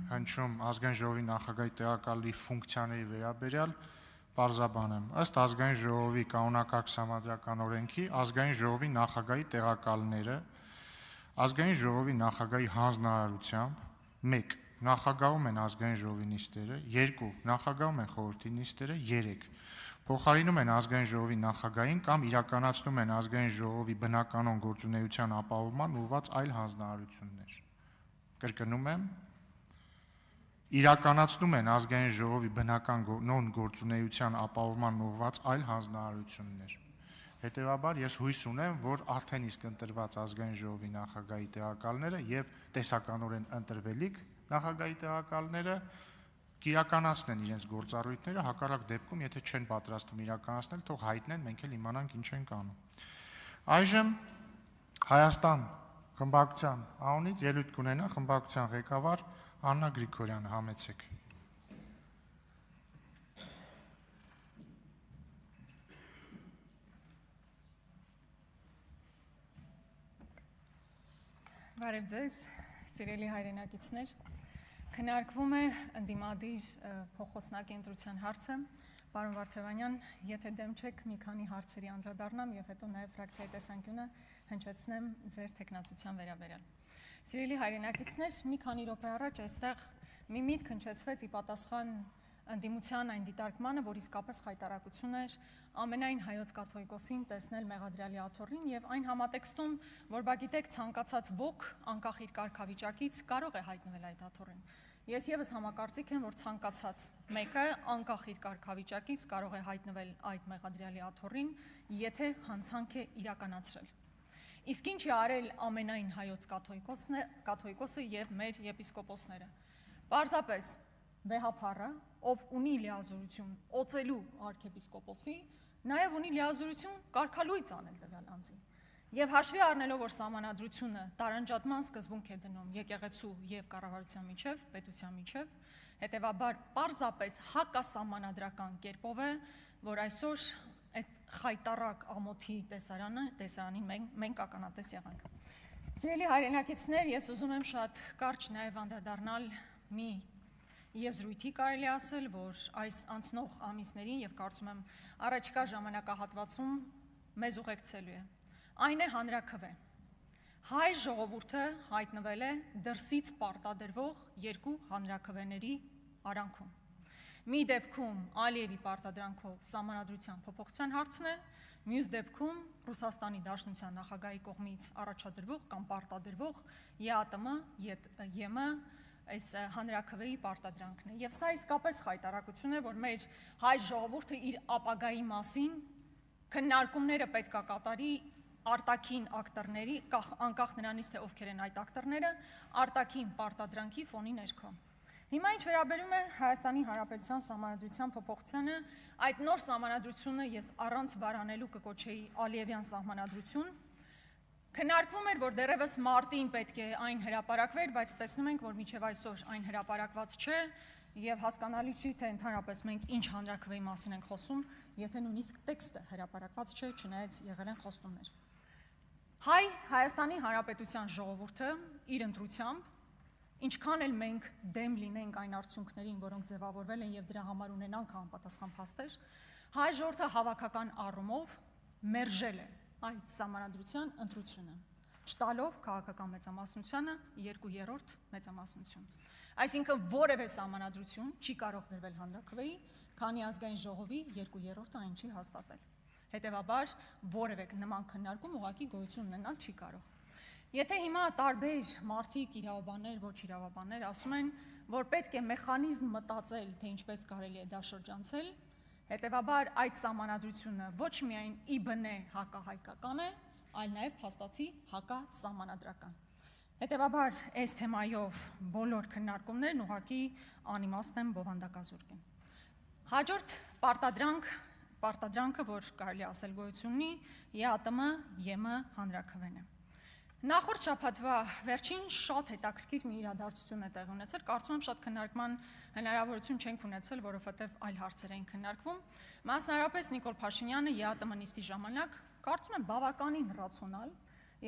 հնչում ազգային ժողովի նախագահի տեղակալի ֆունկցիաների վերաբերյալ պարզաբան եմ։ Ըստ ազգային ժողովի կանոնակարգ սահմանադրական օրենքի ազգային ժողովի նախագահի տեղակալները ազգային ժողովի նախագահի հանձնարարությամբ 1. Նախագահում են ազգային ժողովի նիստերը, 2. Նախագահում են խորհրդի նիստերը, 3. Փոխարինում են ազգային ժողովի նախագահին կամ իրականացնում են ազգային ժողովի բնականոն գործունեության ապահովման ուղղված այլ հանձնարարություններ։ Կրկնում եմ, իրականացնում են ազգային ժողովի բնականոն գործունեության ապահովման ուղղված այլ հանձնարարություններ։ Հետևաբար ես հույս ունեմ, որ արդեն իսկ ընտրված ազգային ժողովի նախագահի տեղակալները եւ տեսականորեն ընտրվելիք նախագահի տեղակալները կիրականացնեն իրենց գործառույթները, հակառակ դեպքում, եթե չեն պատրաստվում իրականացնել, թող հայտնեն, մենք էլ իմանանք ինչ ենք անում։ Այժմ Հայաստան խմբակցության անունից ելույթ կունենա խմբակցության ղեկավար Աննա Գրիգորյանը, համեցեք։ Բարև ձեզ, սիրելի հայրենակիցներ, քննարկվում է ընդդիմադիր փոխոսնակի ընտրության հարցը։ Պարոն Վարդևանյան, եթե դեմ չեք, մի քանի հարցերի անդրադառնամ եւ հետո նաեւ ֆրակցիայի տեսանկյունը հնչեցնեմ ձեր տեխնացության վերաբերյալ։ Սիրելի հայրենակիցներ, մի քանի րոպե առաջ այստեղ մի միտք հնչեցվեց ի պատասխան ընդդիմության այն դիտարկմանը, որ իսկապես խայտարակություն էր ամենայն հայոց կաթողիկոսին տեսնել Մեղադրյալի աթոռին եւ այն համատեքստում, որ բա գիտեք, ցանկացած ոք անկախ իր կարգավիճակից կարող է հայտնվել այդ աթոռին։ Ես եւս համակարծիք եմ, որ ցանկացած մեկը անկախ իր կարգավիճակից կարող է հայտնվել այդ Մեղադրյալի աթոռին, եթե հանցանք է իրականացրել։ Իսկ ինչ է արել ամենայն հայոց կաթողիկոսը եւ մեր եպիսկոպոսները։ Պարզապես վեհափառը, ով ունի լիազորություն օծելու արքեպիսկոպոսի, նաև ունի լիազորություն կարգալույծ անել տվյալ անձի։ Եվ հաշվի առնելով, որ սահմանադրությունը տարանջատման սկզբունք է դնում եկեղեցու եւ կառավարության միջև, պետության միջև, հետեւաբար պարզապես հակասահմանադրական կերպով է, որ այսօր այդ խայտառակ ամոթի տեսարանին մենք ականատես եղանք։ Սիրելի հայրենակիցներ, ես ուզում եմ շատ կարճ նաև անդրադառնալ մի եզրույթի կարելի ասել, որ այս անցնող ամիսներին եւ կարծում եմ առաջիկա ժամանակահատվածում մեզ ուղեկցելու է։ Այն է հանրաքվե։ Հայ ժողովուրդը հայտնվել է դրսից պարտադրվող երկու հանրաքվեների արանքում։ Մի դեպքում Ալիևի պարտադրանքով սահմանադրության փոփոխության հարցն է, մյուս դեպքում Ռուսաստանի Դաշնության նախագահի կողմից առաջադրվող կամ պարտադրվող ԵԱՏՄ այս հանրաքվեի պարտադրանքն է։ Եվ սա իսկապես խայտարակություն է, որ մեր հայ ժողովուրդը իր ապագայի մասին քննարկումները պետք է կատարի արտաքին ակտորների, անկախ նրանից թե ովքեր են այդ ակտորները, արտաքին պարտադրանքի ֆոնի ներքո։ Հիմա ինչ վերաբերում է Հայաստանի Հանրապետության սահմանադրության փոփոխությանը, այդ նոր սահմանադրությունը ես առանց վարանելու կկոչեի Ալիևյան սահմանադրություն։ Քննարկվում էր, որ դեռևս մարտին պետք է այն հրապարակվեր, բայց տեսնում ենք, որ մինչև այսօր այն հրապարակված չէ եւ հասկանալի չի, թե ընդհանրապես մենք ինչ հանրաքվեի մասին ենք խոսում, եթե նույնիսկ տեքստը հրապարակված չէ, չնայած եղել են խոստումներ։ Հայաստանի Հանրապետության ժողովուրդը իր ընտրությամբ, ինչքան էլ մենք դեմ լինենք այն արդյունքներին, որոնք ձևավորվել են եւ դրա համար ունենանք համապատասխան փաստեր, հայ ժողովուրդը հավաքական առումով մերժել է այդ սահմանադրության ընտրությունը, չտալով քաղաքական մեծամասնությանը 2/3 մեծամասնություն։ Այսինքն որևէ սահմանադրություն չի կարող դրվել հանրաքվեի, քանի ազգային ժողովի 2/3-ը այն չի հաստատել։ Հետևաբար որևէ նման քննարկում ուղղակի գոյություն ունենալ չի կարող։ Եթե հիմա տարբեր մարդիկ, իրավաբաններ, ոչ իրավաբաններ ասում են, որ պետք է մեխանիզմ մտածել, թե ինչպես կարելի է դա շրջանցել, հետևաբար այդ սահմանադրությունը ոչ միայն ի բնե հակահայկական է, այլ նաև փաստացի հակասահմանադրական։ Հետևաբար այս թեմայով բոլոր քննարկումներն ուղղակի անիմաստ են, բովանդակազուրկ են։ Հաջորդ պարտադրանքը, որ կարելի ասել գոյություն ունի, ԵԱՏՄ հանրաքվեն է։ Նախորդ շաբաթվա վերջին շատ հետաքրքիր մի իրադարձություն է տեղի ունեցել, կարծում եմ շատ քննարկման հնարավորություն չենք ունեցել, որովհետև այլ հարցեր էին քննարկվում։ Մասնավորապես Նիկոլ Փաշինյանը ԵԱՏՄ նիստի ժամանակ կարծում եմ բավականին ռացիոնալ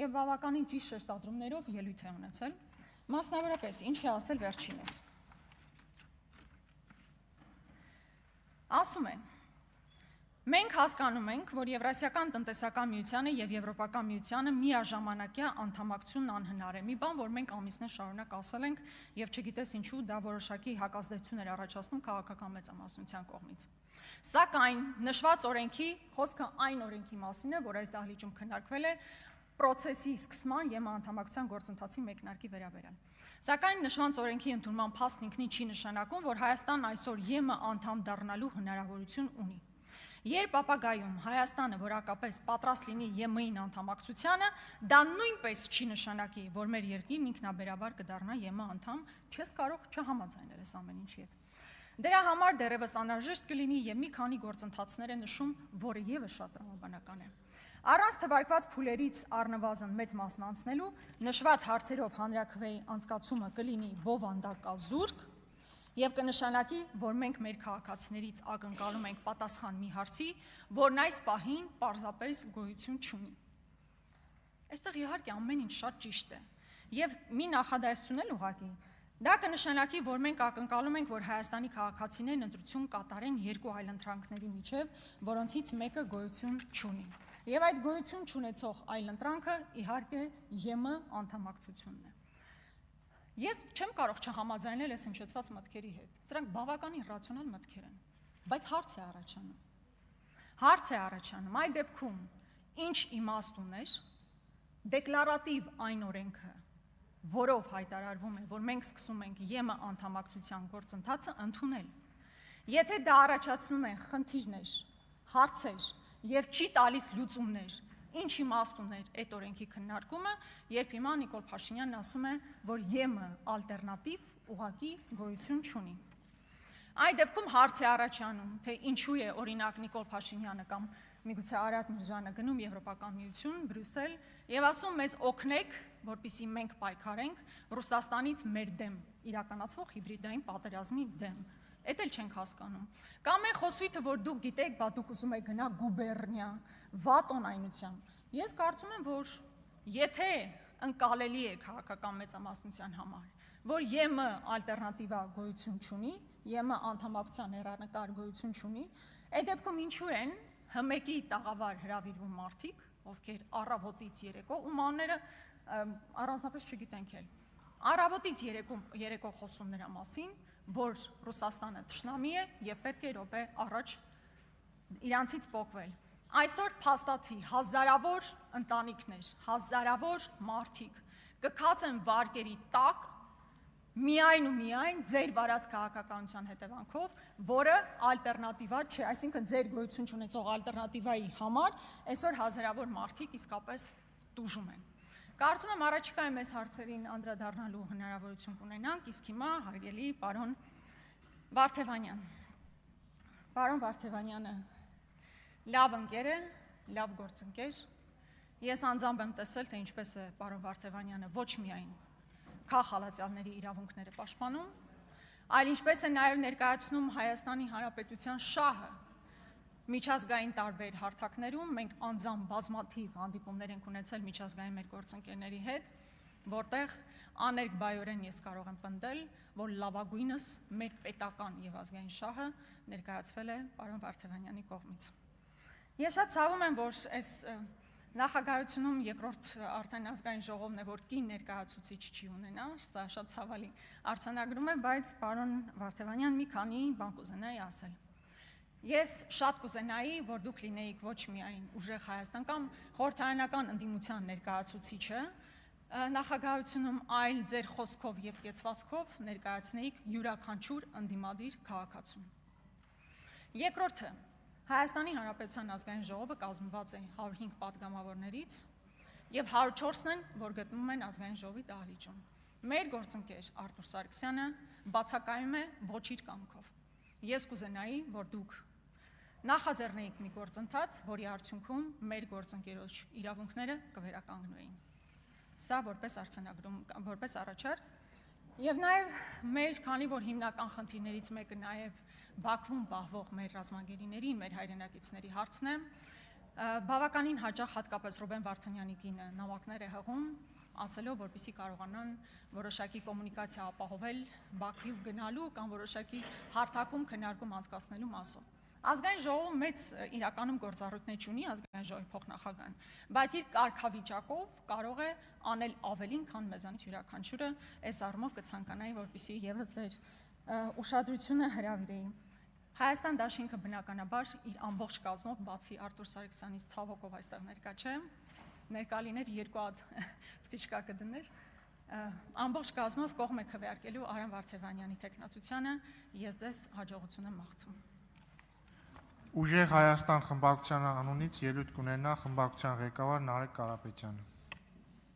եւ բավականին ճիշտ շեշտադրումներով ելույթ է ունեցել։ Մասնավորապես ինչ է ասել վերջինս։ Ասում է. մենք հասկանում ենք, որ Եվրասիական տնտեսական միությանը եւ Եվրոպական միությանը միաժամանակյա անդամակցությունն անհնար է։ Մի բան, որ մենք ամիսներ շարունակ ասել ենք եւ չգիտես ինչու դա որոշակի հակազդեցություններ առաջացնում քաղաքական մեծամասնության կողմից։ Սակայն նշված օրենքի խոսքը այն օրենքի մասին է, որ այս դահլիճում քննարկվել է process-ի սկսման եւ անդամակցության գործընթացի մեկնարկի վերաբերյալ։ Սակայն նշված օրենքի ընդունման փաստն ինքնին չի նշանակում, որ Հայաստանն այսօր ԵՄ անդամ դառնալու հնարավորություն ունի։ Երբ ապագայում Հայաստանը որակապես պատրաստ լինի ԵՄ-ին անդամակցությանը, դա նույնպես չի նշանակի, որ մեր երկիրն ինքնաբերաբար կդառնա ԵՄ անդամ, չես կարող չհամաձայնել այս ամեն ինչի հետ։ Դրա համար դեռևս անհրաժեշտ կլինի եւ մի քանի գործընթացներ է նշում, որը եւս շատ տրամաբանական է։ Առանց թվարկված փուլերից առնվազն մեծ մասն անցնելու նշված հարցերով հանրաքվեի անցկացումը կլինի բովանդակազուրկ եւ կնշանակի, որ մենք մեր քաղաքացիներից ակնկալում ենք պատասխան մի հարցի, որն այս պահին պարզապես գոյություն չունի։ Այստեղ իհարկե ամեն ինչ շատ ճիշտ է եւ մի նախադասություն էլ ուղղակի դա կնշանակի, որ մենք ակնկալում ենք, որ Հայաստանի քաղաքացիներն ընտրություն կատարեն երկու այլընտրանքների միջև, որոնցից մեկը գոյություն չունի։ Եվ այդ գոյություն չունեցող այլընտրանքը իհարկե ԵՄ անդամակցությունն է։ Ես չեմ կարող չհամաձայնել այս հնչեցված մտքերի հետ։ Սրանք բավականին ռացիոնալ մտքեր են, բայց հարց է առաջանում։ Հարց է առաջանում, այդ դեպքում ինչ իմաստ ուներ դեկլարատիվ այն օրենքը, որով հայտարարվում է, որ մենք սկսում ենք ԵՄ անդամակցության գործընթացը ընդունել։ Եթե դա առաջացնում է խնդիրներ, հարցեր եւ չի տալիս լուծումներ, ինչ իմաստ ուներ այդ օրենքի քննարկումը, երբ հիմա Նիկոլ Փաշինյանն ասում է, որ ԵՄ ալտերնատիվ ուղղակի գոյություն չունի։ Այդ դեպքում հարց է առաջանում, թե ինչու է օրինակ Նիկոլ Փաշինյանը կամ միգուցե Արարատ Միրզոյանը գնում Եվրոպական միություն, Բրյուսել եւ ասում մեզ օգնեք, որպեսզի մենք պայքարենք Ռուսաստանից մեր դեմ իրականացվող հիբրիդային պատերազմի դեմ։ Էդ էլ չենք հասկանում։ Կամ այն խոսույթը, որ դուք գիտեք, բա դուք ուզում եք գնա գուբերնիա, վատոնայնությամբ։ Ես կարծում եմ, որ եթե ընկալելի է քաղաքական մեծամասնության համար, որ ԵՄ ալտերնատիվա գոյություն չունի, ԵՄ անդամակցության հեռանկար գոյություն չունի, այդ դեպքում ինչու են ՀՄԵԿ-ի տաղավար հրավիրվում մարդիկ, ովքեր առավոտից երեկո ու մանները առանձնապես չգիտենք էլ։ Առավոտից երեկո խոսում նրա մասին, որ Ռուսաստանը թշնամի է եւ պետք է րոպե առաջ իրանցից պոկվել։ Այսօր փաստացի հազարավոր ընտանիքներ, հազարավոր մարդիկ կքածեն վարկերի տակ միայն ու միայն ձեր վարած քաղաքականության հետևանքով, որը ալտերնատիվա չէ, այսինքն ձեր գոյություն չունեցող ալտերնատիվայի համար այսօր հազարավոր մարդիկ իսկապես տուժում են։ Կարծում եմ առաջիկայում այս հարցերին անդրադառնալու հնարավորություն կունենանք, իսկ հիմա հարգելի պարոն Վարդևանյան։ Պարոն Վարդևանյանը լավ ընկեր է, լավ գործընկեր։ Ես անձամբ եմ տեսել, թե ինչպես է պարոն Վարդևանյանը ոչ միայն քաղաքացիների իրավունքները պաշտպանում, այլ ինչպես է նաև ներկայացնում Հայաստանի Հանրապետության շահը միջազգային տարբեր հարթակներում, մենք անձամբ բազմաթիվ հանդիպումներ ենք ունեցել միջազգային մեր գործընկերների հետ, որտեղ աներկբայորեն ես կարող եմ պնդել, որ լավագույնս մեր պետական եւ ազգային շահը ներկայացվել է պարոն Վարդևանյանի կողմից։ Ես շատ ցավում եմ, որ այս նախագահությունում երկրորդ արդեն ազգային ժողովն է, որ կին ներկայացուցիչ չի ունենա, սա շատ ցավալի արձանագրում է, բայց պարոն Վարդևանյան մի քանի բան կուզենայի ասել։ Ես շատ կուզենայի, որ դուք լինեիք ոչ միայն ուժեղ Հայաստան կամ խորհրդարանական ընդդիմության ներկայացուցիչը նախագահությունում, այլ ձեր խոսքով եւ կեցվածքով ներկայացնեիք յուրաքանչյուր ընդդիմադիր քաղաքացու։ Երկրորդը, Հայաստանի Հանրապետության ազգային ժողովը կազմված է 105 պատգամավորներից եւ 104-ն են, որ գտնվում են ազգային ժողովի դահլիճում։ Մեր գործընկեր Արտուր Սարգսյանը բացակայում է ոչ իր կամքով։ Ես կուզենայի, որ դուք նախաձեռնեիք մի գործընթաց, որի արդյունքում մեր գործընկերոջ իրավունքները կվերականգնվեին։ Սա որպես առաջարկ, եւ նաեւ մեր, քանի որ հիմնական խնդիրներից մեկը նաեւ Բաքվում պահվող մեր ռազմագերիների, մեր հայրենակիցների հարցն է, բավականին հաճախ հատկապես Ռուբեն Վարդանյանի կինը նամակներ է հղում, ասելով, որպեսզի կարողանան որոշակի կոմունիկացիա ապահովել Բաքվի գնալու կամ որոշակի հարթակում քննարկում անցկացնելու մասով։ Ազգային ժողովը մեծ իրականում գործառույթներ չունի ազգային ժողովի փոխնախագահան, բայց իր կարգավիճակով կարող է անել ավելին, քան մեզանից յուրաքանչյուրը, այս առումով կցանկանայի, որպեսզի եւս ձեր ուշադրությունը հրավիրեի։ Հայաստան դաշինքը բնականաբար իր ամբողջ կազմով, բացի Արտուր Սարգսյանից ցավոքով այստեղ ներկա չէ, ներկա լիներ երկու հատ պտիչկա կդներ, ամբողջ կազմով կողմ է քվեարկելու Արամ Վարդևանյանի տեխնատությանը, ես ձեզ հաջողություն եմ մաղթում։ Ուժեղ Հայաստան խմբակցության անունից ելույթ կունենա խմբակցության ղեկավար Նարեկ Կարապետյանը։